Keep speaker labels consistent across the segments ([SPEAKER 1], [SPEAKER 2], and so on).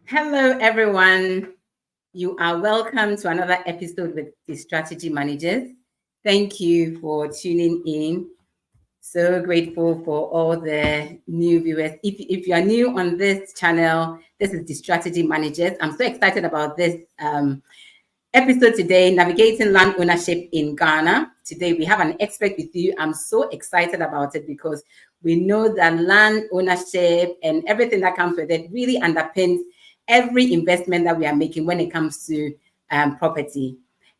[SPEAKER 1] Hello, everyone. You are welcome to another episode with the Strategy Managers. Thank you for tuning in. So grateful for all the new viewers. If you are new on this channel, this is the Strategy Managers. I'm so excited about this episode today, Navigating Land Ownership in Ghana. Today, we have an expert with you. I'm so excited about it because we know that land ownership and everything that comes with it really underpins every investment that we are making when it comes to property.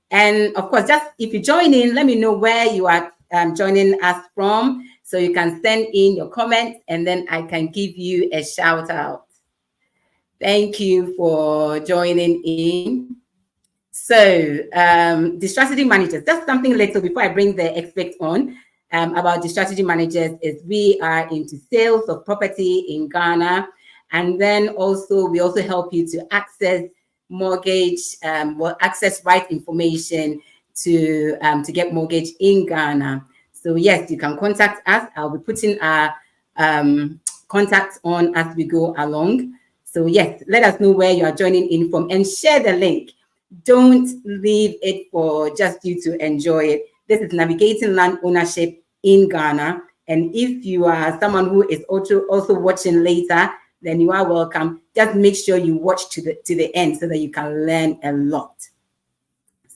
[SPEAKER 1] And of course, just if you join in, let me know where you are joining us from so you can send in your comments and then I can give you a shout out. Thank you for joining in. So, the strategy managers, just something little before I bring the expert on about the strategy managers is we are into sales of property in Ghana. And then also, we also help you to access mortgage, access right information to get mortgage in Ghana. So yes, you can contact us. I'll be putting our contacts on as we go along. So yes, let us know where you are joining in from and share the link. Don't leave it for just you to enjoy it. This is Navigating Land Ownership in Ghana. And if you are someone who is also watching later, then you are welcome. Just make sure you watch to the end so that you can learn a lot.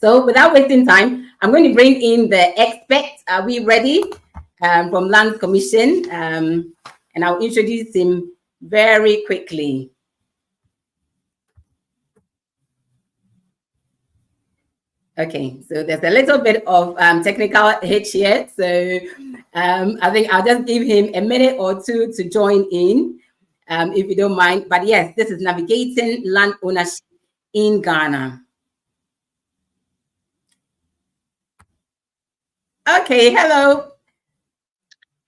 [SPEAKER 1] So without wasting time, I'm going to bring in the expert. Are we ready? From Land Commission. And I'll introduce him very quickly. Okay, so there's a little bit of technical hitch here. So I think I'll just give him a minute or two to join in, if you don't mind. But yes, this is Navigating Land Ownership in Ghana. Okay, hello.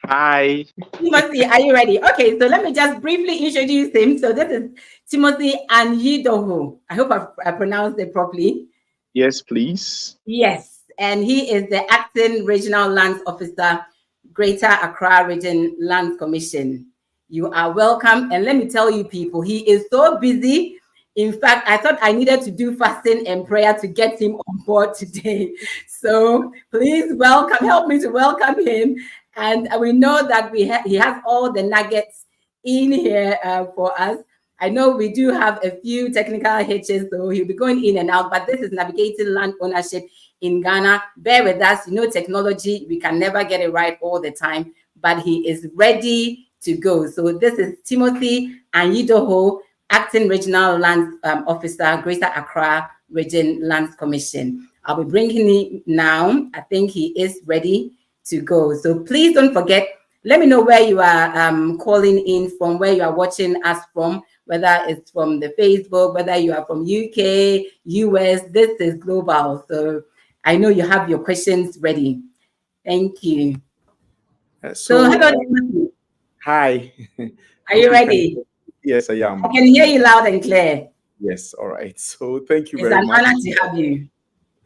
[SPEAKER 2] Hi.
[SPEAKER 1] Timothy, are you ready? Okay, so let me just briefly introduce him. So this is Timothy Anyidoho. I hope I pronounced it properly.
[SPEAKER 2] Yes, please.
[SPEAKER 1] Yes, and he is the acting regional lands officer, Greater Accra Region Land Commission. You are welcome. And let me tell you, people, he is so busy. In fact, I thought I needed to do fasting and prayer to get him on board today. So please help me to welcome him. And we know that he has all the nuggets in here for us. I know we do have a few technical hitches, so he'll be going in and out, but this is Navigating Land Ownership in Ghana. Bear with us. You know, technology, we can never get it right all the time, but he is ready to go. So this is Timothy Anyidoho, Acting Regional Land Officer, Greater Accra Region Lands Commission. I'll be bringing him now. I think he is ready to go. So please don't forget, let me know where you are calling in from, where you are watching us from, whether it's from the Facebook, whether you are from UK, US, this is global. So I know you have your questions ready. Thank you. So hello, Timothy.
[SPEAKER 2] Hi.
[SPEAKER 1] Are you ready?
[SPEAKER 2] Yes, I am.
[SPEAKER 1] I can hear you loud and clear.
[SPEAKER 2] Yes, all right. So thank you
[SPEAKER 1] It's
[SPEAKER 2] very
[SPEAKER 1] an
[SPEAKER 2] much.
[SPEAKER 1] honor to have you.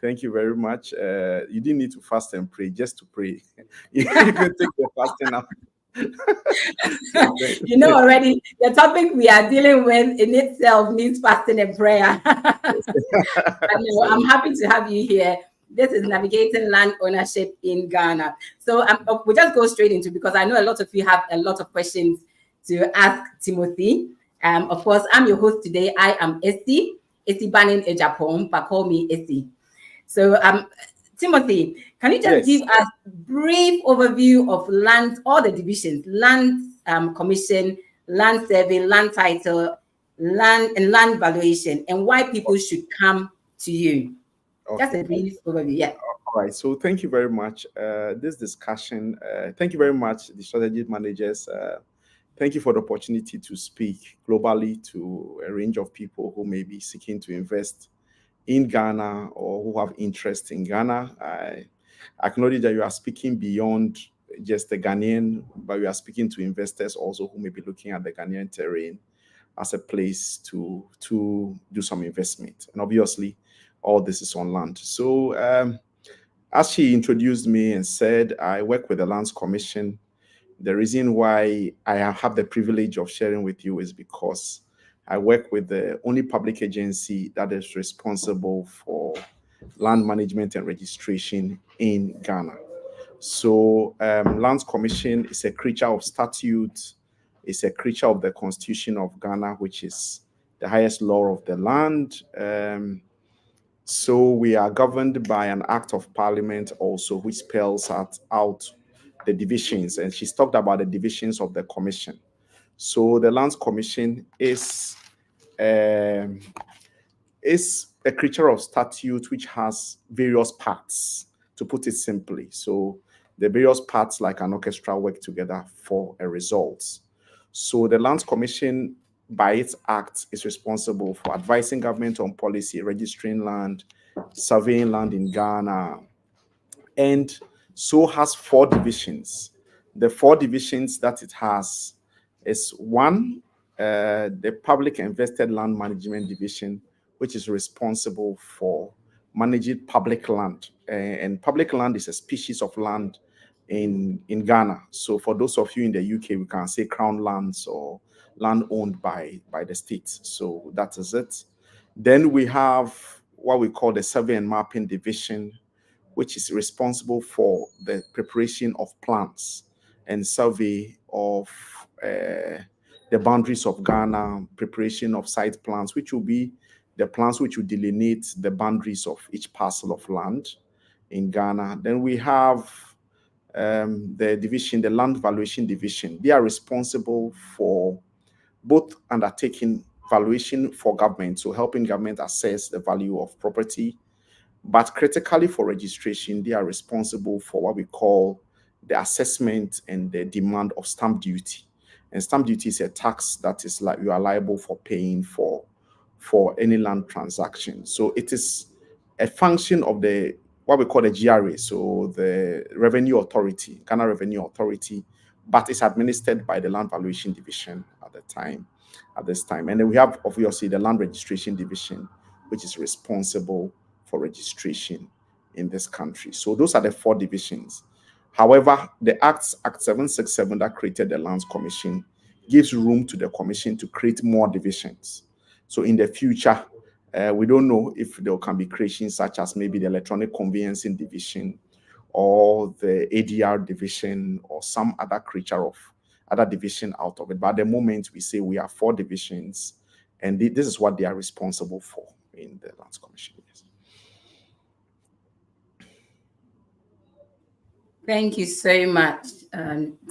[SPEAKER 2] Thank you very much. You didn't need to fast and pray, just to pray. You can take the fasting out.
[SPEAKER 1] You know already, the topic we are dealing with in itself needs fasting and prayer. I'm happy to have you here. This is Navigating Land Ownership in Ghana. So we'll just go straight into, because I know a lot of you have a lot of questions to ask Timothy. Of course, I'm your host today. I am Essie Banning Ejapong, but call me Essie. So Timothy, can you just give us a brief overview of land, all the divisions, land commission, land survey, land title, land and land valuation, and why people should come to you? Okay. Just a brief overview. Yeah.
[SPEAKER 2] All right. So thank you very much. This discussion, thank you very much, the strategy managers. Thank you for the opportunity to speak globally to a range of people who may be seeking to invest in Ghana or who have interest in Ghana. I acknowledge that you are speaking beyond just the Ghanaian, but we are speaking to investors also who may be looking at the Ghanaian terrain as a place to do some investment. And obviously, all this is on land. So as she introduced me and said, I work with the Lands Commission. The reason why I have the privilege of sharing with you is because I work with the only public agency that is responsible for land management and registration in Ghana. So, Lands Commission is a creature of statute, it's a creature of the Constitution of Ghana, which is the highest law of the land. So we are governed by an act of parliament also, which spells out the divisions. And she's talked about the divisions of the commission. So the Lands Commission is a creature of statute which has various parts, to put it simply. So the various parts, like an orchestra, work together for a result. So the Lands Commission, by its act, is responsible for advising government on policy, registering land, surveying land in Ghana, and so has 4 divisions. The 4 divisions that it has is one, the Public and Vested Land Management Division, which is responsible for managing public land. And public land is a species of land in Ghana. So for those of you in the UK, we can say crown lands or land owned by the state. So that is it. Then we have what we call the Survey and Mapping Division, which is responsible for the preparation of plans and survey of the boundaries of Ghana, preparation of site plans, which will be the plans which will delineate the boundaries of each parcel of land in Ghana. Then we have the division, the Land Valuation Division. They are responsible for both undertaking valuation for government, so helping government assess the value of property, but critically for registration, they are responsible for what we call the assessment and the demand of stamp duty. And stamp duty is a tax that is like you are liable for paying for any land transaction. So it is a function of the what we call the GRA, so the Revenue Authority, Ghana Revenue Authority, but it's administered by the Land Valuation Division at this time. And then we have obviously the Land Registration Division, which is responsible for registration in this country. So those are the 4 divisions. However, the Act 767 that created the Lands Commission gives room to the commission to create more divisions. So in the future, we don't know if there can be creations such as maybe the Electronic Conveyancing Division or the ADR Division or some other creature of other division out of it. But at the moment, we say we have 4 divisions, and this is what they are responsible for in the Lands Commission. Yes.
[SPEAKER 1] Thank you so much,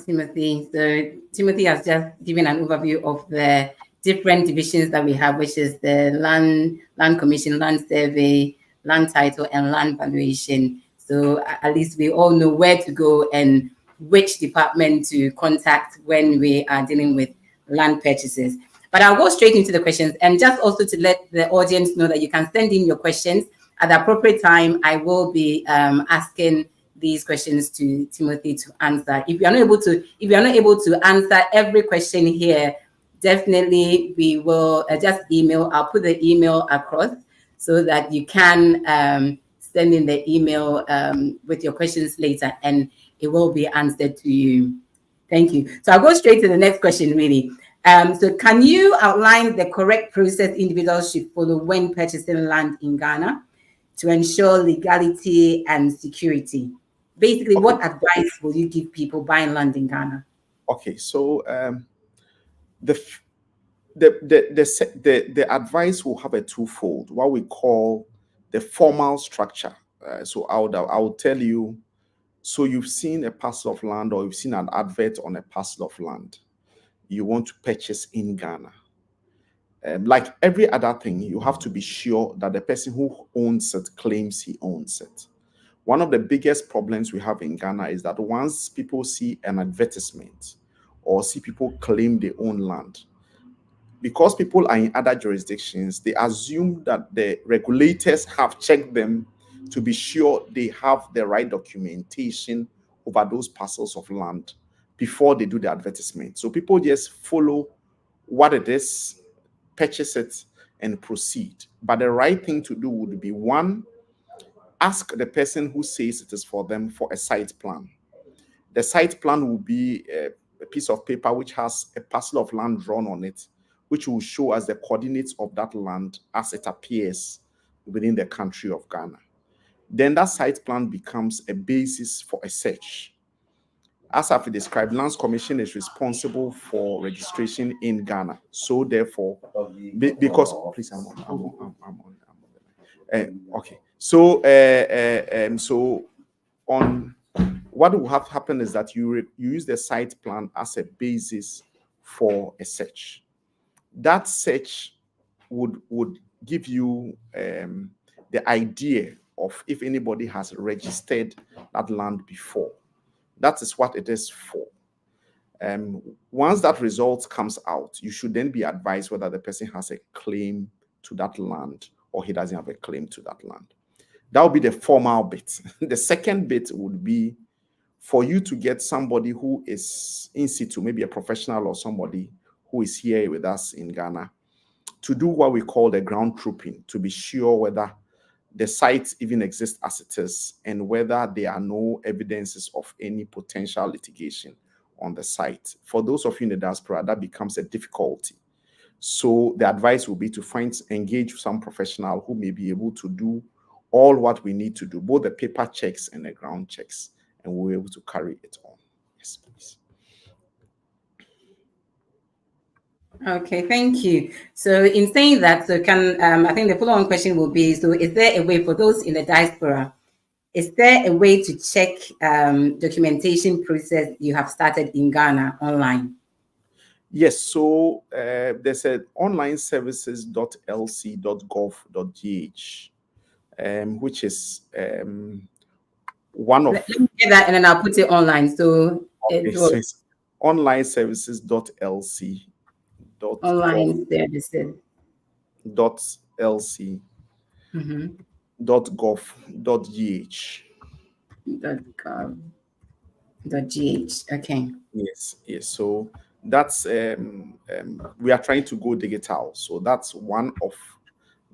[SPEAKER 1] Timothy. So Timothy has just given an overview of the different divisions that we have, which is the Land Commission, Land Survey, Land Title, and Land Valuation. So at least we all know where to go and which department to contact when we are dealing with land purchases. But I'll go straight into the questions, and just also to let the audience know that you can send in your questions at the appropriate time. I will be asking these questions to Timothy to answer. If you are not able to answer every question here, definitely we will just email. I'll put the email across so that you can send in the email with your questions later, and it will be answered to you. Thank you. So I'll go straight to the next question, really. So can you outline the correct process individuals should follow when purchasing land in Ghana to ensure legality and security? Basically, what advice will you give people buying land in Ghana?
[SPEAKER 2] Okay, so the advice will have a twofold, what we call the formal structure. So I will tell you, so you've seen a parcel of land or you've seen an advert on a parcel of land you want to purchase in Ghana. Like every other thing, you have to be sure that the person who owns it claims he owns it. One of the biggest problems we have in Ghana is that once people see an advertisement or see people claim they own land, because people are in other jurisdictions, they assume that the regulators have checked them to be sure they have the right documentation over those parcels of land before they do the advertisement. So people just follow what it is, purchase it, and proceed. But the right thing to do would be, one, ask the person who says it is for them for a site plan. The site plan will be a piece of paper which has a parcel of land drawn on it, which will show us the coordinates of that land as it appears within the country of Ghana. Then that site plan becomes a basis for a search. As I've described, Lands Commission is responsible for registration in Ghana. So therefore, because please, I'm on. Okay. So on what will have happened is that you use the site plan as a basis for a search. That search would give you the idea of if anybody has registered that land before. That is what it is for. Once that result comes out, you should then be advised whether the person has a claim to that land or he doesn't have a claim to that land. That would be the formal bit. The second bit would be for you to get somebody who is in situ, maybe a professional or somebody who is here with us in Ghana, to do what we call the ground trooping, to be sure whether the site even exists as it is and whether there are no evidences of any potential litigation on the site. For those of you in the diaspora, that becomes a difficulty. So the advice will be to engage some professional who may be able to do all what we need to do, both the paper checks and the ground checks, and we'll be able to carry it on. Yes, please.
[SPEAKER 1] Okay, thank you. So in saying that, so can I think the follow-on question will be, so is there a way for those in the diaspora, is there a way to check documentation process you have started in Ghana online?
[SPEAKER 2] Yes, so there's a online services.lc.gov.gh, which is one of...
[SPEAKER 1] Let me get that and then I'll put it online. So,
[SPEAKER 2] okay, so it's online services.lc.
[SPEAKER 1] Online services.
[SPEAKER 2] .lc. .gov.gh.
[SPEAKER 1] .gh. Okay.
[SPEAKER 2] Yes. So that's we are trying to go digital. So that's one of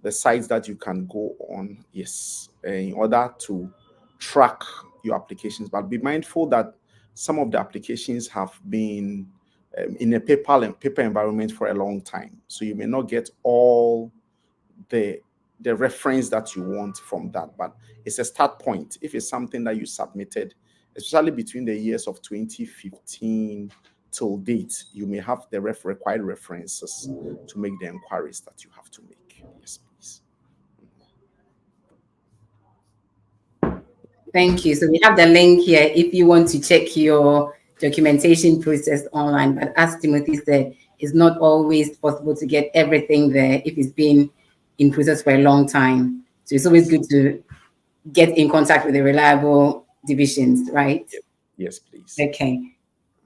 [SPEAKER 2] the sites that you can go on, yes, in order to track your applications. But be mindful that some of the applications have been in a paper environment for a long time. So you may not get all the reference that you want from that, but it's a start point. If it's something that you submitted, especially between the years of 2015 till date, you may have the required references to make the inquiries that you have to make. Yes, please.
[SPEAKER 1] Thank you. So we have the link here if you want to check your documentation process online. But as Timothy said, it's not always possible to get everything there if it's been in process for a long time. So it's always good to get in contact with the reliable divisions, right?
[SPEAKER 2] Yes, please.
[SPEAKER 1] Okay,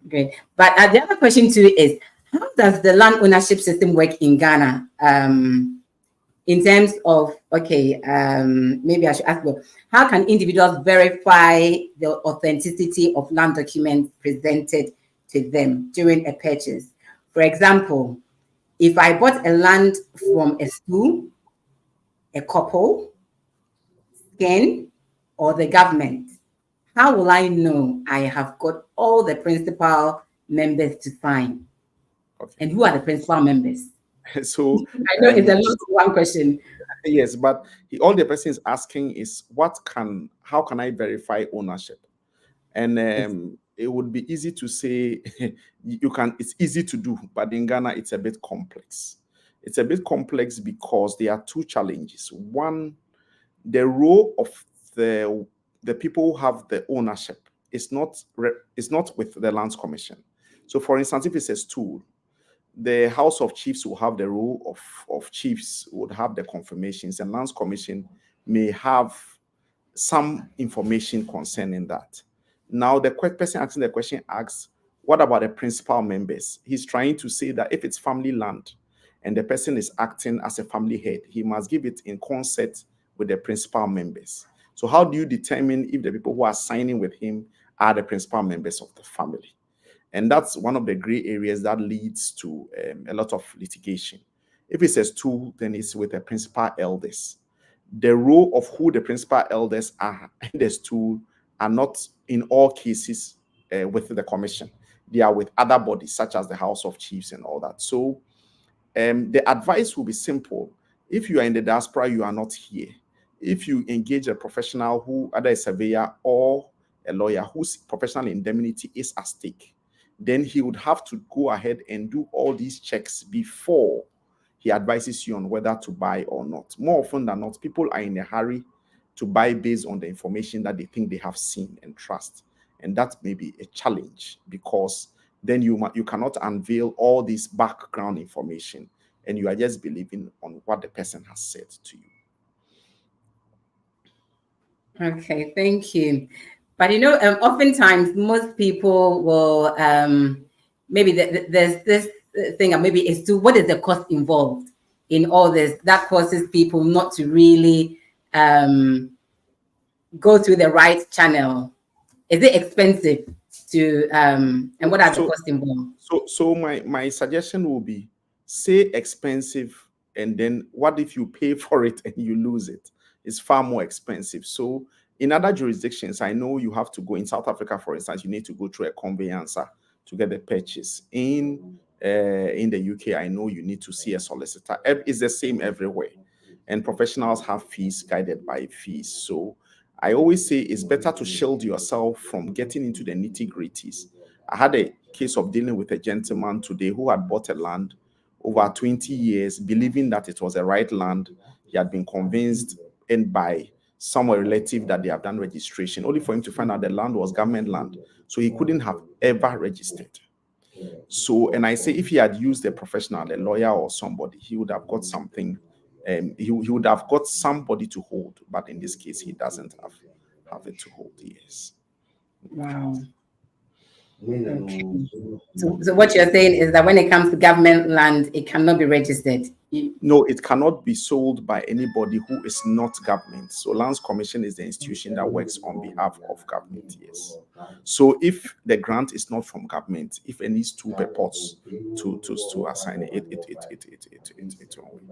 [SPEAKER 1] great. But the other question too is, how does the land ownership system work in Ghana? In terms of, okay, maybe I should ask you, how can individuals verify the authenticity of land documents presented to them during a purchase? For example, if I bought a land from a school, a couple, SCEN, or the government, how will I know I have got all the principal members to sign? Okay. And who are the principal members?
[SPEAKER 2] So
[SPEAKER 1] I know it's a lot of one question.
[SPEAKER 2] Yes, but all the person is asking is how can I verify ownership? And it would be easy to say it's easy to do, but in Ghana it's a bit complex. It's a bit complex because there are two challenges. One, the role of the people who have the ownership is not with the Lands Commission. So for instance, if it's a stool, the House of Chiefs will have the role of chiefs, would have the confirmations, and Lands Commission may have some information concerning that. Now, the person asking the question asks, what about the principal members? He's trying to say that if it's family land and the person is acting as a family head, he must give it in concert with the principal members. So how do you determine if the people who are signing with him are the principal members of the family? And that's one of the gray areas that leads to a lot of litigation. If it's a stool, then it's with the principal elders. The role of who the principal elders are in the stool are not in all cases with the commission. They are with other bodies, such as the House of Chiefs and all that. So the advice will be simple. If you are in the diaspora, you are not here. If you engage a professional who, either a surveyor or a lawyer whose professional indemnity is at stake, then he would have to go ahead and do all these checks before he advises you on whether to buy or not. More often than not, people are in a hurry to buy based on the information that they think they have seen and trust. And that may be a challenge, because then you cannot unveil all this background information, and you are just believing on what the person has said to you.
[SPEAKER 1] Okay, thank you. But oftentimes most people will maybe there's this thing, maybe as to what is the cost involved in all this that causes people not to really go through the right channel. Is it expensive to and what are the costs involved?
[SPEAKER 2] So my suggestion will be, say expensive, and then what if you pay for it and you lose it? It's far more expensive. So in other jurisdictions, I know you have to go. In South Africa, for instance, you need to go through a conveyancer to get the purchase. In the UK, I know you need to see a solicitor. It's the same everywhere. And professionals have fees guided by fees. So I always say it's better to shield yourself from getting into the nitty-gritties. I had a case of dealing with a gentleman today who had bought a land over 20 years, believing that it was the right land. He had been convinced and by some relative that they have done registration, only for him to find out the land was government land. So he couldn't have ever registered. So, and I say, if he had used a professional, a lawyer or somebody, he would have got something. He would have got somebody to hold, but in this case, he doesn't have it to hold. Yes.
[SPEAKER 1] Wow. Okay. So what you're saying is that when it comes to government land, it cannot be registered.
[SPEAKER 2] No, it cannot be sold by anybody who is not government. So Lands Commission is the institution that works on behalf of government. Yes. So if the grant is not from government, if it needs two purports to assign it won't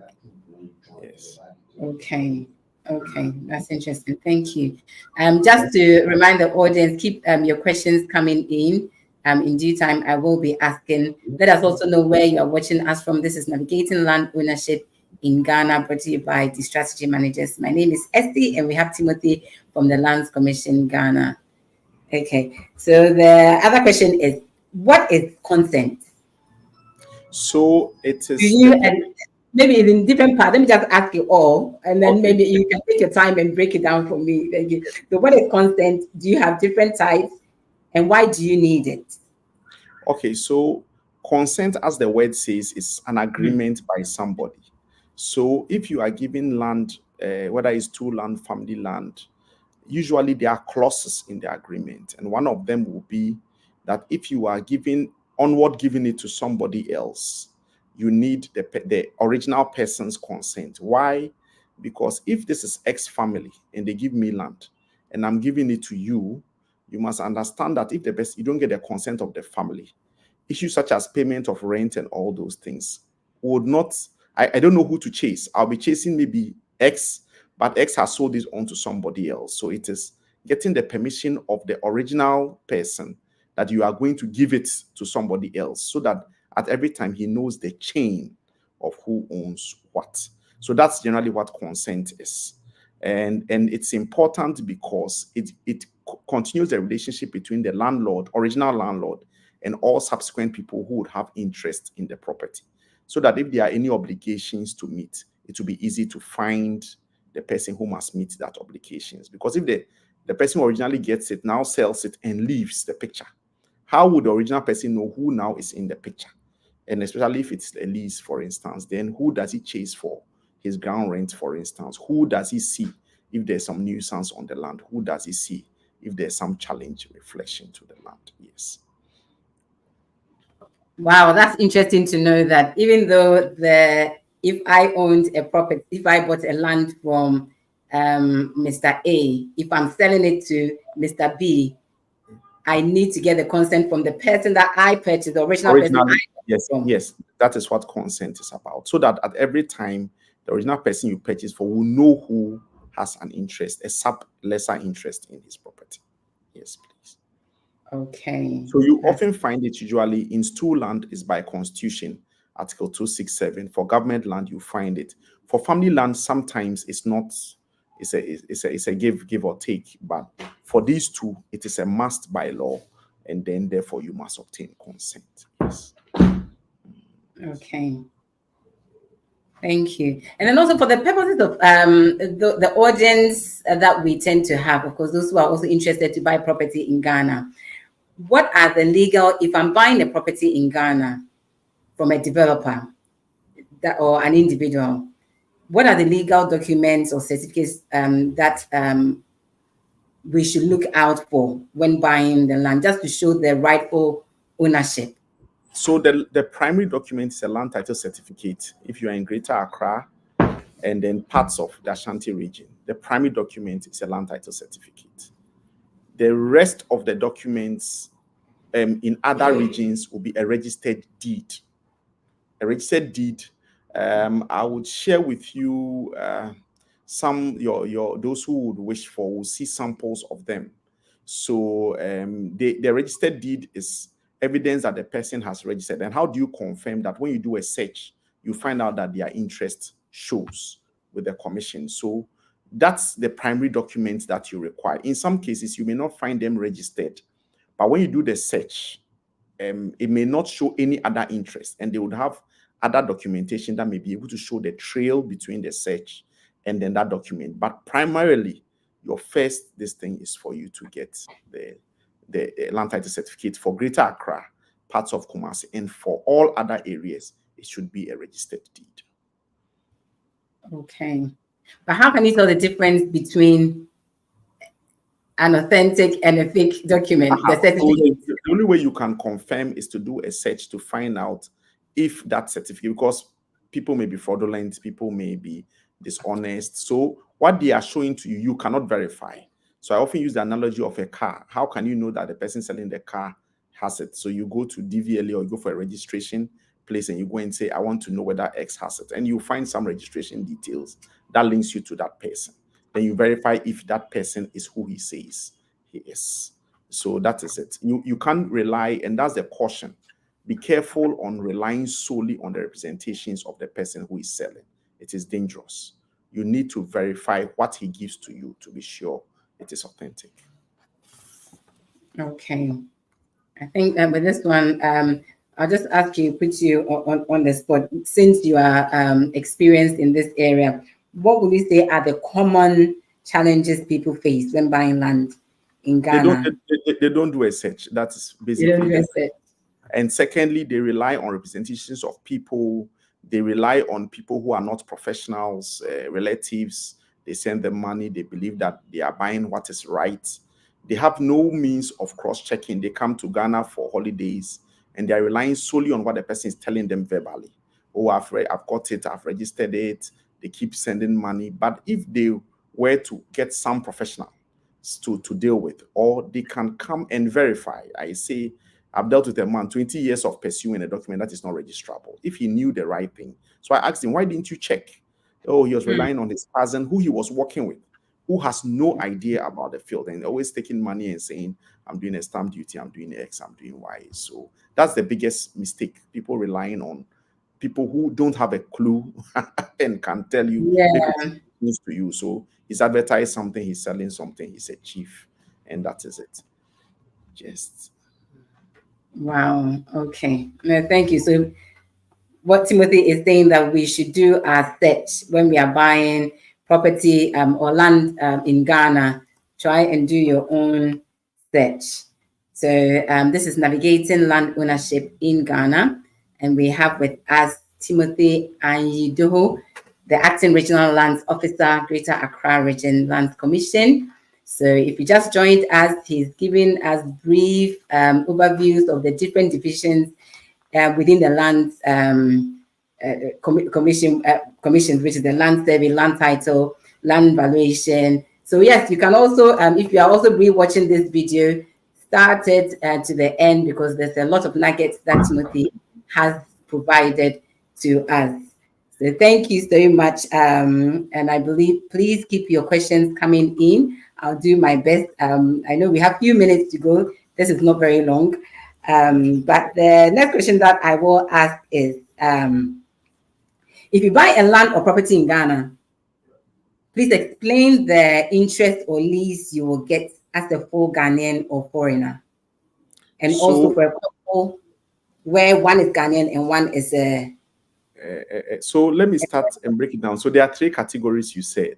[SPEAKER 2] work. Yes.
[SPEAKER 1] Okay. Okay, that's interesting. Thank you. Just to remind the audience, keep your questions coming in. In due time, I will be asking. Let us also know where you are watching us from. This is Navigating Land Ownership in Ghana, brought to you by the Strategy Managers. My name is Esty, and we have Timothy from the Lands Commission Ghana. Okay, so the other question is, what is consent?
[SPEAKER 2] So it is.
[SPEAKER 1] Do you maybe it's in different parts. Let me just ask you all, and then maybe you can take your time and break it down for me. Thank you. So what is consent? Do you have different types, and why do you need it?
[SPEAKER 2] Okay, so consent, as the word says, is an agreement by somebody. So if you are given land, whether it's two land, family land, usually there are clauses in the agreement. And one of them will be that if you are giving it to somebody else, you need the original person's consent. Why? Because if this is X family and they give me land and I'm giving it to you, you must understand that if you don't get the consent of the family, issues such as payment of rent and all those things would not, I don't know who to chase. I'll be chasing maybe X, but X has sold this on to somebody else. So it is getting the permission of the original person that you are going to give it to somebody else, so that at every time he knows the chain of who owns what. So that's generally what consent is. And it's important because it continues the relationship between the landlord, original landlord, and all subsequent people who would have interest in the property. So that if there are any obligations to meet, it will be easy to find the person who must meet that obligations. Because if the person who originally gets it now sells it and leaves the picture, how would the original person know who now is in the picture? And especially if it's a lease, for instance, then who does he chase for his ground rent, for instance? Who does he see if there's some nuisance on the land? Who does he see if there's some challenge reflection to the land? Yes.
[SPEAKER 1] Wow, that's interesting to know that even though if I owned a property, if I bought a land from Mr. A, if I'm selling it to Mr. B, I need to get the consent from the person that I purchased, the original person.
[SPEAKER 2] Yes, that is what consent is about. So that at every time, the original person you purchase for will know who has an interest, a lesser interest in his property. Yes, please.
[SPEAKER 1] Okay.
[SPEAKER 2] So you often find it usually in stool land is by constitution, Article 267. For government land, you find it. For family land, sometimes it's not. It's a give or take. But for these two, it is a must by law, and then therefore you must obtain consent. Yes.
[SPEAKER 1] Okay. Thank you. And then also for the purposes of the audience that we tend to have, of course, those who are also interested to buy property in Ghana, what are the legal, if I'm buying a property in Ghana from a developer or an individual, what are the legal documents or certificates that we should look out for when buying the land, just to show the rightful ownership?
[SPEAKER 2] So the primary document is a land title certificate if you are in Greater Accra and then parts of the Ashanti region. The primary document is a land title certificate. The rest of the documents in other regions will be a registered deed. A registered deed, I would share with you some those who would wish for will see samples of them. So the registered deed is evidence that the person has registered. And how do you confirm that? When you do a search, you find out that their interest shows with the commission. So that's the primary document that you require. In some cases, you may not find them registered, but when you do the search, it may not show any other interest, and they would have other documentation that may be able to show the trail between the search and then that document. But primarily, your first thing is for you to get the land title certificate for Greater Accra, parts of Kumasi, and for all other areas, it should be a registered deed.
[SPEAKER 1] Okay. But how can you tell the difference between an authentic and a fake document?
[SPEAKER 2] So the only way you can confirm is to do a search to find out if that certificate, because people may be fraudulent, people may be dishonest. So what they are showing to you, you cannot verify. So I often use the analogy of a car. How can you know that the person selling the car has it? So you go to DVLA or you go for a registration place and you go and say, I want to know whether X has it. And you find some registration details that links you to that person. Then you verify if that person is who he says he is. So that is it. You can't rely, and that's the caution. Be careful on relying solely on the representations of the person who is selling. It is dangerous. You need to verify what he gives to you to be sure it is authentic.
[SPEAKER 1] Okay. I think with this one, I'll just ask you, put you on the spot. Since you are experienced in this area, what would you say are the common challenges people face when buying land in Ghana?
[SPEAKER 2] They don't do a search. That's basically it. And secondly, they rely on representations of people. They rely on people who are not professionals, relatives. They send them money. They believe that they are buying what is right. They have no means of cross-checking. They come to Ghana for holidays, and they are relying solely on what the person is telling them verbally. Oh, I've got it. I've registered it. They keep sending money. But if they were to get some professional to deal with, or they can come and verify. I say, I've dealt with a man, 20 years of pursuing a document that is not registrable, if he knew the right thing. So I asked him, why didn't you check? Oh, he was relying on his cousin who he was working with, who has no idea about the field, and always taking money and saying, I'm doing a stamp duty, I'm doing X, I'm doing Y. So that's the biggest mistake, people relying on people who don't have a clue and can tell you things to you. So he's advertised something, he's selling something, he's a chief, and that is it. Just
[SPEAKER 1] wow. Okay. No, thank you. So what Timothy is saying, that we should do our search when we are buying property or land in Ghana. Try and do your own search. So this is Navigating Land Ownership in Ghana, and we have with us Timothy Anyidoho, the Acting Regional Lands Officer, Greater Accra Region Lands Commission. So if you just joined us, he's giving us brief overviews of the different divisions within the land commission, which is the land survey, land title, land valuation. So yes, you can also, if you are also re-watching this video, start it to the end, because there's a lot of nuggets that Timothy has provided to us. So thank you so much. And I believe, please keep your questions coming in. I'll do my best. I know we have a few minutes to go. This is not very long. But the next question that I will ask is, if you buy a land or property in Ghana, please explain the interest or lease you will get as a full Ghanaian or foreigner. And also for a couple where one is Ghanaian and one is a...
[SPEAKER 2] So let me start and break it down. So there are 3 categories you said.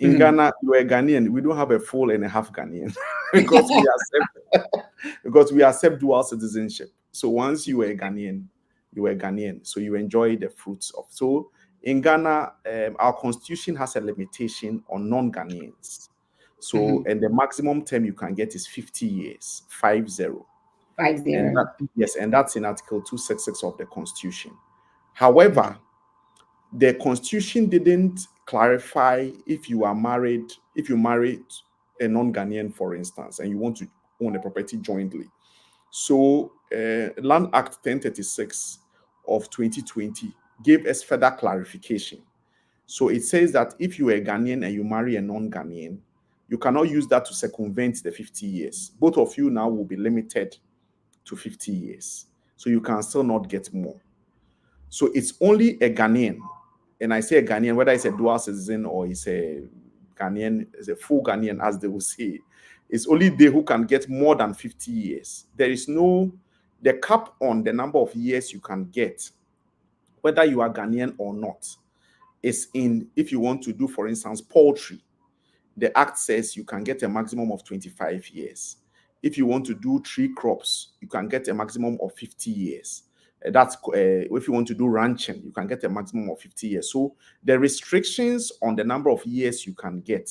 [SPEAKER 2] In Ghana, you are a Ghanaian. We don't have a full and a half Ghanaian because we accept dual citizenship. So once you are a Ghanaian, you are a Ghanaian. So you enjoy the fruits of. So in Ghana, our constitution has a limitation on non-Ghanaians. So and the maximum term you can get is 50 years, 50.
[SPEAKER 1] 50.
[SPEAKER 2] Yes, and that's in Article 266 of the Constitution. However, the Constitution didn't clarify if you are married, if you married a non-Ghanaian, for instance, and you want to own a property jointly. So Land Act 1036 of 2020 gave us further clarification. So it says that if you are a Ghanaian and you marry a non-Ghanaian, you cannot use that to circumvent the 50 years. Both of you now will be limited to 50 years. So you can still not get more. So it's only a Ghanaian, and I say a Ghanaian, whether it's a dual citizen or it's a Ghanaian, it's a full Ghanaian, as they will say, it's only they who can get more than 50 years. There is no, the cap on the number of years you can get, whether you are Ghanaian or not, is in, if you want to do, for instance, poultry, the act says you can get a maximum of 25 years. If you want to do tree crops, you can get a maximum of 50 years. That's if you want to do ranching, you can get a maximum of 50 years. So the restrictions on the number of years you can get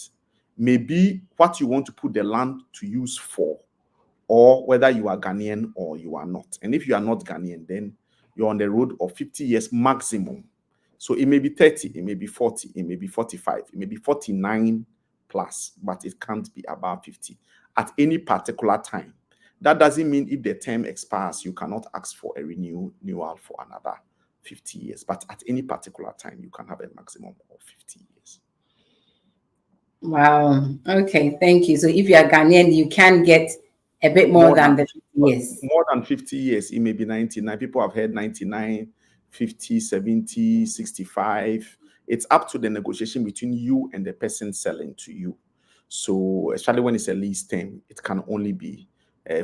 [SPEAKER 2] may be what you want to put the land to use for, or whether you are Ghanaian or you are not. And if you are not Ghanaian, then you're on the road of 50 years maximum. So it may be 30, it may be 40, it may be 45, it may be 49 plus, but it can't be above 50 at any particular time. That doesn't mean if the term expires, you cannot ask for a renewal for another 50 years. But at any particular time, you can have a maximum of 50 years.
[SPEAKER 1] Wow. Okay, thank you. So if you are Ghanaian, you can get a bit more than the 50 years.
[SPEAKER 2] More than 50 years, it may be 99. People have heard 99, 50, 70, 65. It's up to the negotiation between you and the person selling to you. So especially when it's a lease term, it can only be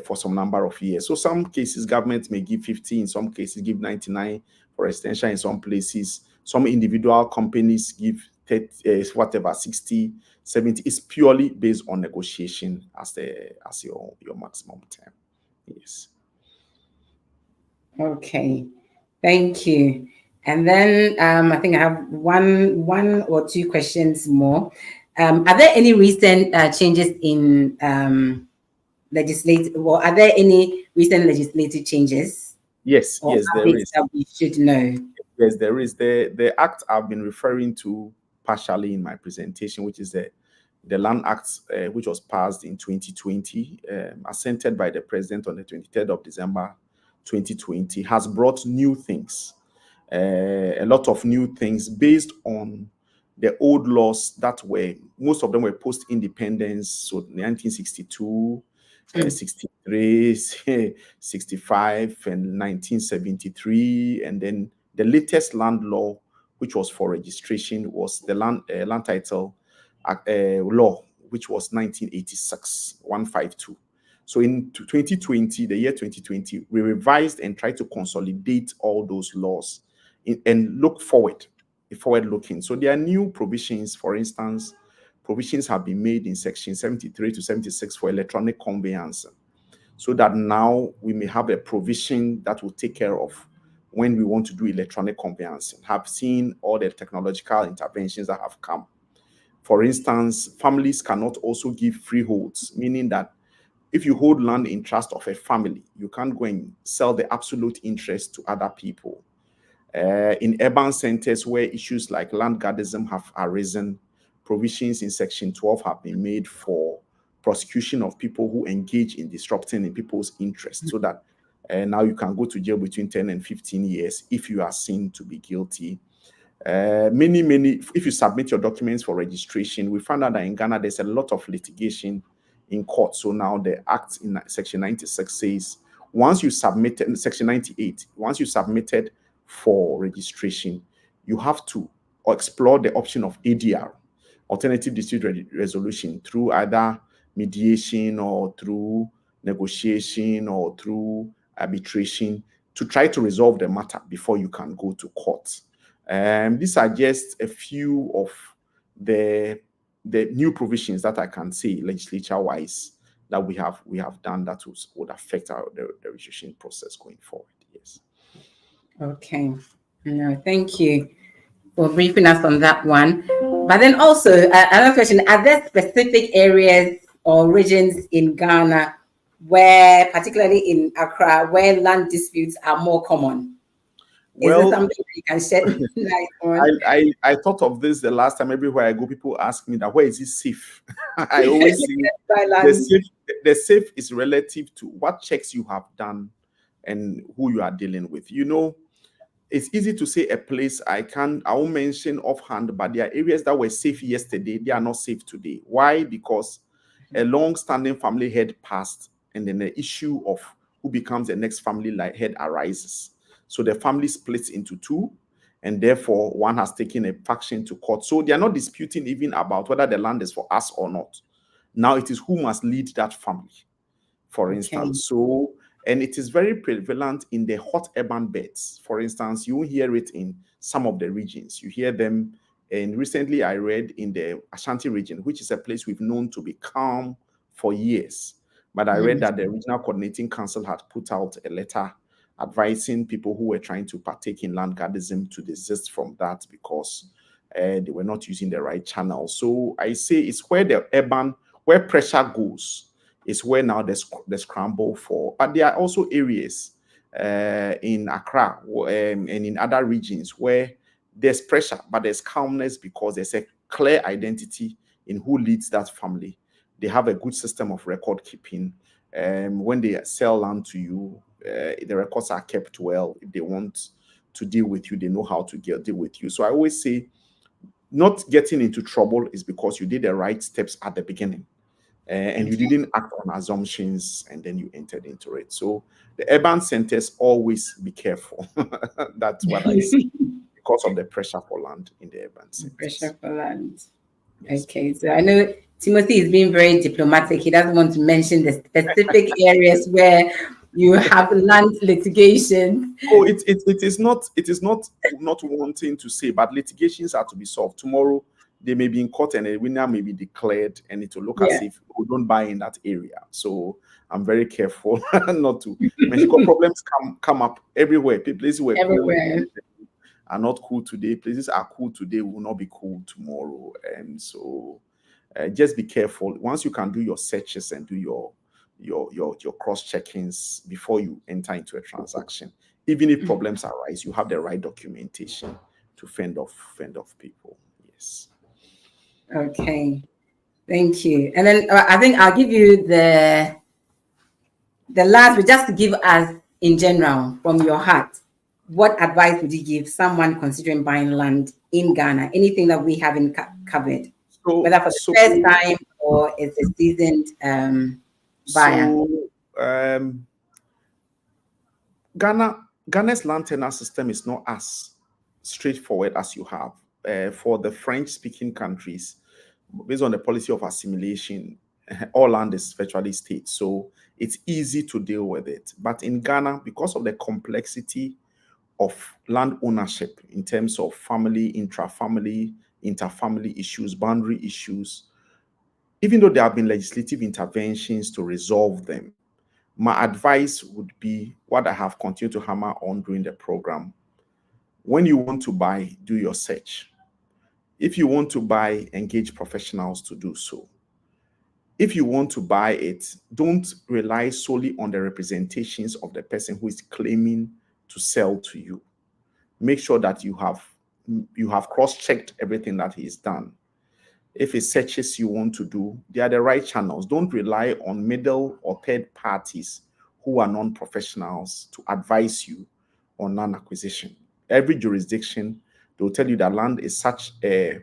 [SPEAKER 2] for some number of years. So some cases, government may give 50, in some cases give 99 for extension, in some places. Some individual companies give 30, whatever, 60, 70. It's purely based on negotiation as your maximum term. Yes.
[SPEAKER 1] Okay, thank you. And then I think I have one or two questions more. Are there any recent changes in legislative, or are there any recent legislative changes?
[SPEAKER 2] Yes, yes, there is.
[SPEAKER 1] That we should know.
[SPEAKER 2] Yes, there is. The act I've been referring to partially in my presentation, which is the Land Act, which was passed in 2020, assented by the President on the 23rd of December 2020, has brought new things, a lot of new things based on the old laws that were, most of them were post-independence, so 1962, 63, 65, and 1973, and then the latest land law, which was for registration, was the land title law, which was 1986, 152. So in 2020, the year 2020, we revised and tried to consolidate all those laws and look forward-looking. So there are new provisions. For instance, provisions have been made in section 73 to 76 for electronic conveyance, so that now we may have a provision that will take care of when we want to do electronic conveyance. Have seen all the technological interventions that have come. For instance, families cannot also give freeholds, meaning that if you hold land in trust of a family, you can't go and sell the absolute interest to other people. In urban centers where issues like land guardism have arisen, provisions in Section 12 have been made for prosecution of people who engage in disrupting in people's interests, so that now you can go to jail between 10 and 15 years if you are seen to be guilty. If you submit your documents for registration, we found out that in Ghana, there's a lot of litigation in court. So now the act in Section 96 says, once you submitted, Section 98, once you submitted for registration, you have to explore the option of ADR, alternative dispute resolution, through either mediation or through negotiation or through arbitration, to try to resolve the matter before you can go to court. These are just a few of the new provisions that I can say legislature-wise that we have done that would affect the registration process going forward. Yes.
[SPEAKER 1] Okay. No, thank you for briefing us on that one. But then also another question: are there specific areas or regions in Ghana where, particularly in Accra, where land disputes are more common? Is this something that you can shed light on?
[SPEAKER 2] I thought of this the last time. Everywhere I go, people ask me that, where is it safe? I always say the safe is relative to what checks you have done and who you are dealing with. You know, it's easy to say a place I won't mention offhand, but there are areas that were safe yesterday, they are not safe today. Why? Because a long-standing family head passed, and then the issue of who becomes the next family head arises. So the family splits into two, and therefore one has taken a faction to court. So they are not disputing even about whether the land is for us or not. Now it is who must lead that family, for instance. So, and it is very prevalent in the hot urban beds. For instance, you hear it in some of the regions. You hear them, and recently I read in the Ashanti region, which is a place we've known to be calm for years. But I read that the Regional Coordinating Council had put out a letter advising people who were trying to partake in land guardism to desist from that because they were not using the right channel. So I say it's where the urban, where pressure goes, is where now the scramble for. But there are also areas in Accra and in other regions where there's pressure, but there's calmness because there's a clear identity in who leads that family. They have a good system of record keeping. When they sell land to you, the records are kept well. If they want to deal with you, they know how to deal with you. So I always say, not getting into trouble is because you did the right steps at the beginning. And you didn't act on assumptions, and then you entered into it. So the urban centers, always be careful. That's what I see, because of the pressure for land in the urban centers.
[SPEAKER 1] Pressure for land. Yes. Okay, so I know Timothy is being very diplomatic. He doesn't want to mention the specific areas where you have land litigation.
[SPEAKER 2] Oh, it is not wanting to say, but litigations are to be solved. Tomorrow they may be in court and a winner may be declared, and it will look as if we don't buy in that area. So I'm very careful not to mention. Problems come up everywhere. Places where everywhere are not cool today, places are cool today, will not be cool tomorrow. And so just be careful. Once you can do your searches and do your cross-checkings before you enter into a transaction, even if problems arise, you have the right documentation to fend off people. Yes.
[SPEAKER 1] Okay, thank you. And then I think I'll give you the last, but just to give us in general from your heart, what advice would you give someone considering buying land in Ghana? Anything that we haven't covered, whether for the first time or it's a seasoned buyer.
[SPEAKER 2] So, Ghana's land tenure system is not as straightforward as you have. For the French-speaking countries, based on the policy of assimilation, all land is virtually state, so it's easy to deal with it. But in Ghana, because of the complexity of land ownership in terms of family, intra-family, inter-family issues, boundary issues, even though there have been legislative interventions to resolve them, my advice would be what I have continued to hammer on during the program. When you want to buy, do your search. If you want to buy, engage professionals to do so. If you want to buy it, don't rely solely on the representations of the person who is claiming to sell to you. Make sure that you have cross-checked everything that he's done. If it's searches you want to do, they are the right channels. Don't rely on middle or third parties who are non-professionals to advise you on land acquisition. Every jurisdiction, they'll tell you that land is such a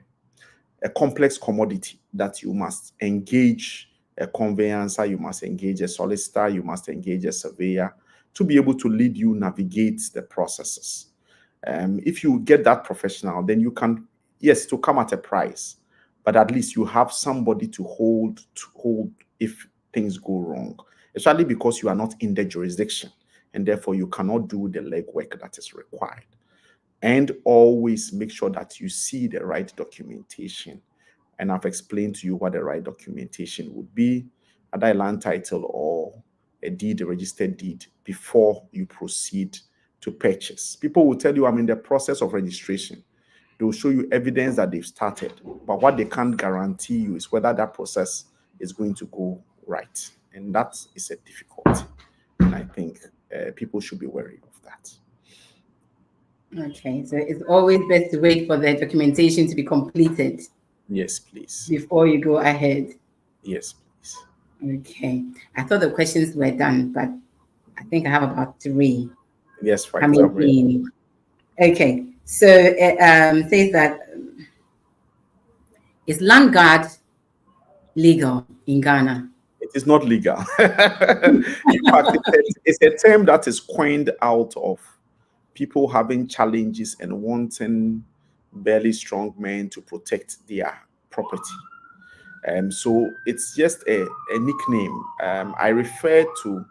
[SPEAKER 2] complex commodity that you must engage a conveyancer, you must engage a solicitor, you must engage a surveyor to be able to lead you navigate the processes. If you get that professional, then you can, yes, to come at a price, but at least you have somebody to hold if things go wrong, especially because you are not in the jurisdiction and therefore you cannot do the legwork that is required. And always make sure that you see the right documentation. And I've explained to you what the right documentation would be, either a land title or a deed, a registered deed, before you proceed to purchase. People will tell you, I'm in the process of registration. They will show you evidence that they've started, but what they can't guarantee you is whether that process is going to go right. And that is a difficulty. And I think people should be wary of that.
[SPEAKER 1] Okay, so it's always best to wait for the documentation to be completed.
[SPEAKER 2] Yes, please.
[SPEAKER 1] Before you go ahead.
[SPEAKER 2] Yes, please.
[SPEAKER 1] Okay. I thought the questions were done, but I think I have about 3.
[SPEAKER 2] Yes, fine.
[SPEAKER 1] Coming in. Okay. So it says that is land guard legal in Ghana?
[SPEAKER 2] It is not legal. In fact, it's a term that is coined out of people having challenges and wanting barely strong men to protect their property. So it's just a nickname. I refer to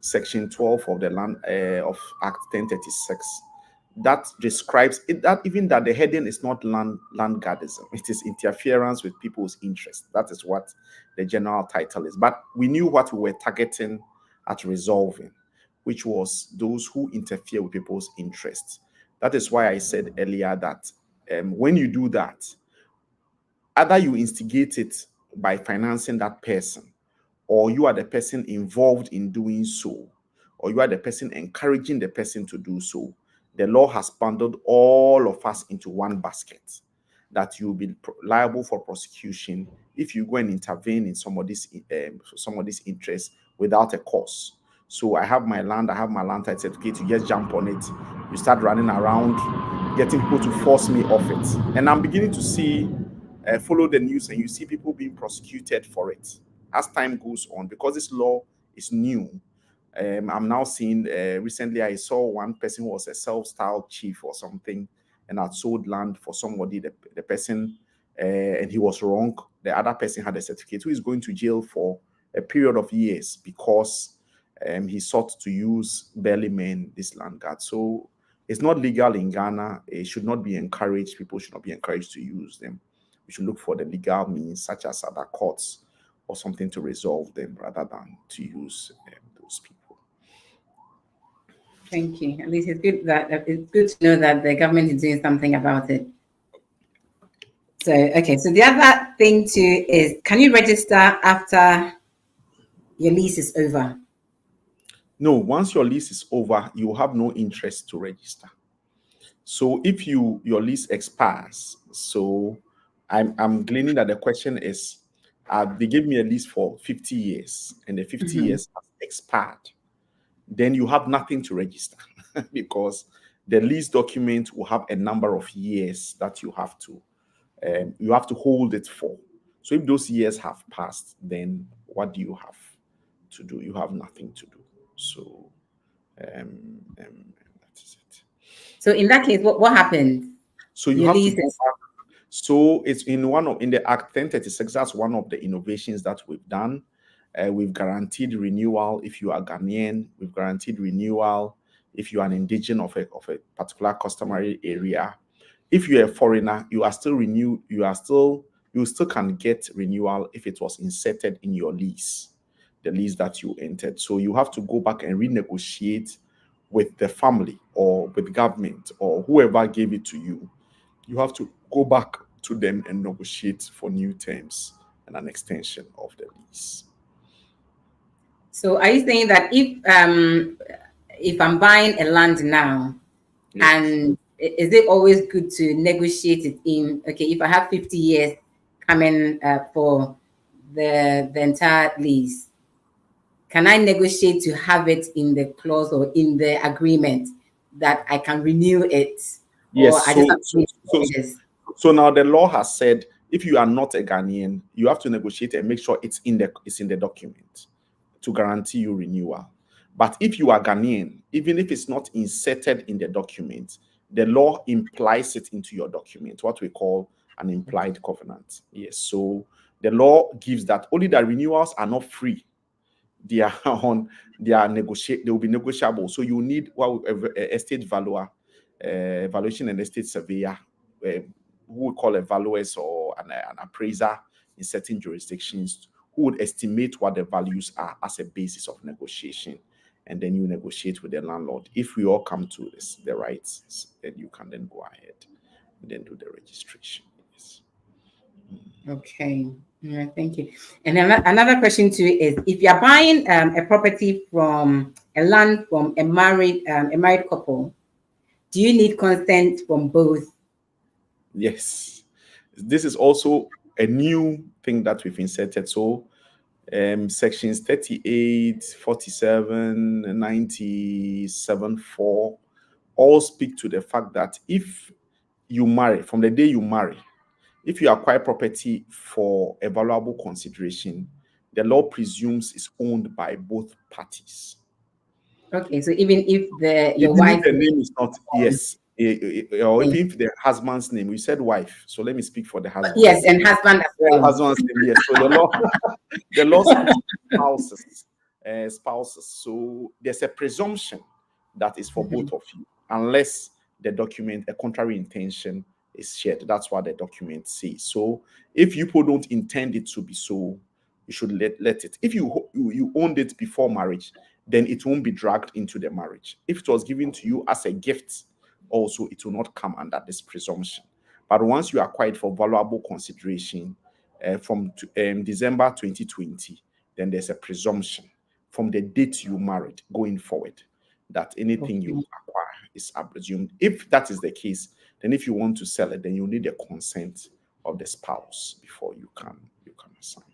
[SPEAKER 2] Section 12 of the Land of Act 1036 that describes it, that even that the heading is not land guardism, it is interference with people's interests. That is what the general title is. But we knew what we were targeting at resolving, which was those who interfere with people's interests. That is why I said earlier that when you do that, either you instigate it by financing that person, or you are the person involved in doing so, or you are the person encouraging the person to do so. The law has bundled all of us into one basket, that you'll be liable for prosecution if you go and intervene in somebody's interest without a cause. So I have my land title certificate, you just jump on it, you start running around getting people to force me off it. And I'm beginning to see, follow the news, and you see people being prosecuted for it as time goes on, because this law is new. I'm now seeing, recently I saw one person who was a self-styled chief or something and had sold land for somebody, the person, and he was wrong. The other person had a certificate, who is going to jail for a period of years because he sought to use barely men, this land guard. So it's not legal in Ghana. It should not be encouraged. People should not be encouraged to use them. We should look for the legal means, such as other courts or something, to resolve them rather than to use those people.
[SPEAKER 1] Thank you. At least it's good to know that the government is doing something about it. So, okay. So the other thing too is, can you register after your lease is over?
[SPEAKER 2] No, once your lease is over, you have no interest to register. So if your lease expires, so I'm gleaning that the question is, they gave me a lease for 50 years and the 50 years has expired, then you have nothing to register because the lease document will have a number of years that you have to hold it for. So if those years have passed, then what do you have to do? You have nothing to do. So that is it.
[SPEAKER 1] So in that case, what happens?
[SPEAKER 2] So you have to go back. So it's in the Act 1036. That's one of the innovations that we've done. We've guaranteed renewal if you are Ghanaian. We've guaranteed renewal if you are an indigenous of a particular customary area. If you're a foreigner, you are still renewed. You still can get renewal if it was inserted in your lease, the lease that you entered. So you have to go back and renegotiate with the family or with government or whoever gave it to you. You have to go back to them and negotiate for new terms and an extension of the lease.
[SPEAKER 1] So are you saying that if I'm buying a land now, yes, and is it always good to negotiate it in? Okay, if I have 50 years coming for the entire lease, can I negotiate to have it in the clause or in the agreement that I can renew it?
[SPEAKER 2] Yes.
[SPEAKER 1] So
[SPEAKER 2] now the law has said if you are not a Ghanaian, you have to negotiate and make sure it's in the document to guarantee you renewal. But if you are Ghanaian, even if it's not inserted in the document, the law implies it into your document, what we call an implied covenant. Yes, so the law gives that only the renewals are not free. They are they will be negotiable. So you need what estate valuer, valuation and estate surveyor, who we call a valuers or an appraiser in certain jurisdictions, who would estimate what the values are as a basis of negotiation. And then you negotiate with the landlord. If we all come to the rights, then you can then go ahead and then do the registration. Yes.
[SPEAKER 1] Okay. Yeah, thank you. And another question too is, if you're buying a property from a land from a married couple, do you need consent from both?
[SPEAKER 2] Yes. This is also a new thing that we've inserted. So sections 38, 47, 97, 4 all speak to the fact that if you marry, from the day you marry, if you acquire property for a valuable consideration, the law presumes it's owned by both parties.
[SPEAKER 1] Okay, so even if your
[SPEAKER 2] Even
[SPEAKER 1] wife,
[SPEAKER 2] if the name is not, yes, or even if the husband's name, you said wife, so let me speak for the husband.
[SPEAKER 1] Yes, and husband as well.
[SPEAKER 2] Husband's name, yes. So the law speaks spouses. So there's a presumption that is for both of you, unless the document, a contrary intention is shared. That's what the document says. So if you people don't intend it to be so, you should let it. If you owned it before marriage, then it won't be dragged into the marriage. If it was given to you as a gift, also it will not come under this presumption. But once you acquired for valuable consideration from December 2020, then there's a presumption from the date you married going forward that anything you acquire is presumed. If that is the case, then if you want to sell it, then you need the consent of the spouse before you can assign.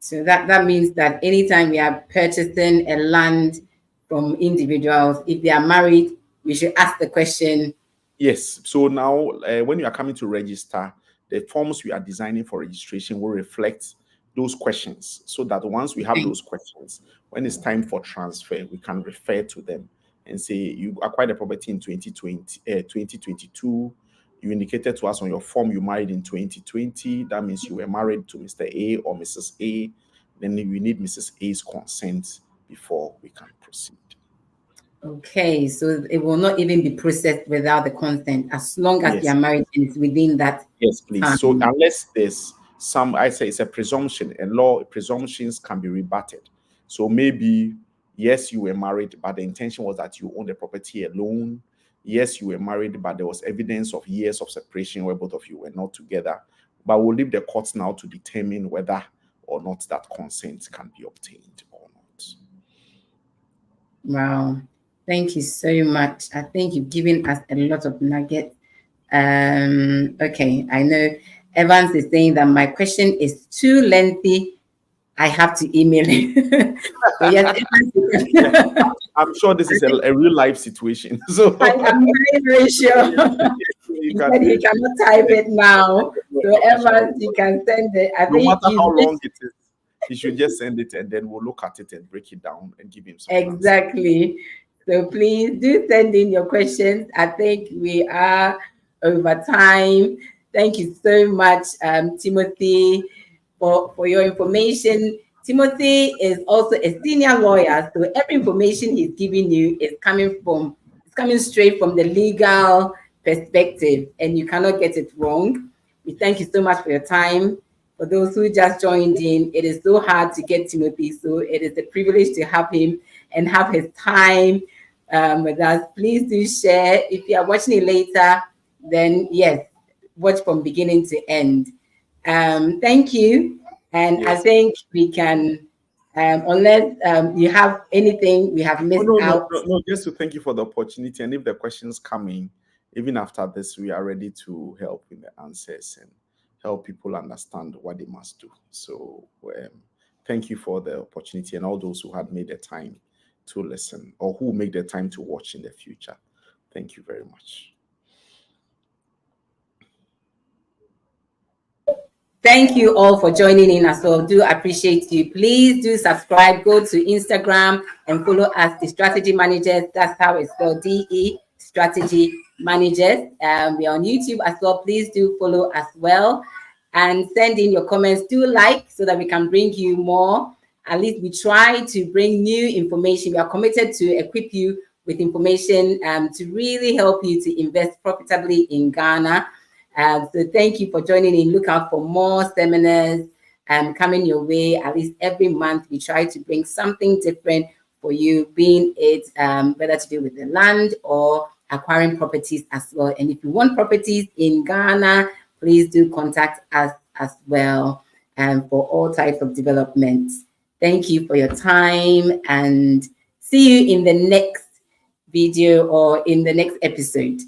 [SPEAKER 1] So that means that anytime we are purchasing a land from individuals, if they are married, we should ask the question.
[SPEAKER 2] Yes. So now when you are coming to register, the forms we are designing for registration will reflect those questions, so that once we have those questions, when it's time for transfer, we can refer to them and say, you acquired a property in 2022. You indicated to us on your form you married in 2020. That means you were married to Mr. A or Mrs. A. Then we need Mrs. A's consent before we can proceed.
[SPEAKER 1] Okay, so it will not even be processed without the consent, as long as you are married and it's within that.
[SPEAKER 2] Yes, please. So unless there's some, I say it's a presumption, and law presumptions can be rebutted. So maybe, yes, you were married, but the intention was that you owned the property alone. Yes, you were married, but there was evidence of years of separation where both of you were not together. But we'll leave the courts now to determine whether or not that consent can be obtained or not.
[SPEAKER 1] Wow. Thank you so much. I think you've given us a lot of nuggets. Okay, I know Evans is saying that my question is too lengthy. I have to email him. So yes,
[SPEAKER 2] I'm sure this is a real life situation. So
[SPEAKER 1] I'm very, very sure. He said he cannot type it now. So Evans, you can send it.
[SPEAKER 2] No matter how long it is, he should just send it, and then we'll look at it and break it down and give him some
[SPEAKER 1] exactly. So please do send in your questions. I think we are over time. Thank you so much, Timothy, for your information. Timothy is also a senior lawyer, so every information he's giving you is coming straight from the legal perspective, and you cannot get it wrong. We thank you so much for your time. For those who just joined in, it is so hard to get Timothy, so it is a privilege to have him and have his time with us. Please do share. If you are watching it later, then yes, watch from beginning to end. Thank you. And I think we can, unless you have anything we have missed out.
[SPEAKER 2] No, just to thank you for the opportunity. And if the questions come in, even after this, we are ready to help in the answers and help people understand what they must do. So thank you for the opportunity, and all those who had made the time to listen or who make the time to watch in the future. Thank you very much.
[SPEAKER 1] Thank you all for joining in as well. Do appreciate you. Please do subscribe. Go to Instagram and follow us, The Strategy Managers. That's how it's spelled, DE Strategy Managers. We're on YouTube as well. Please do follow as well and send in your comments. Do like so that we can bring you more. At least we try to bring new information. We are committed to equip you with information to really help you to invest profitably in Ghana. So thank you for joining in. Look out for more seminars coming your way. At least every month we try to bring something different for you, being it whether to do with the land or acquiring properties as well. And if you want properties in Ghana, please do contact us as well for all types of developments. Thank you for your time and see you in the next video or in the next episode.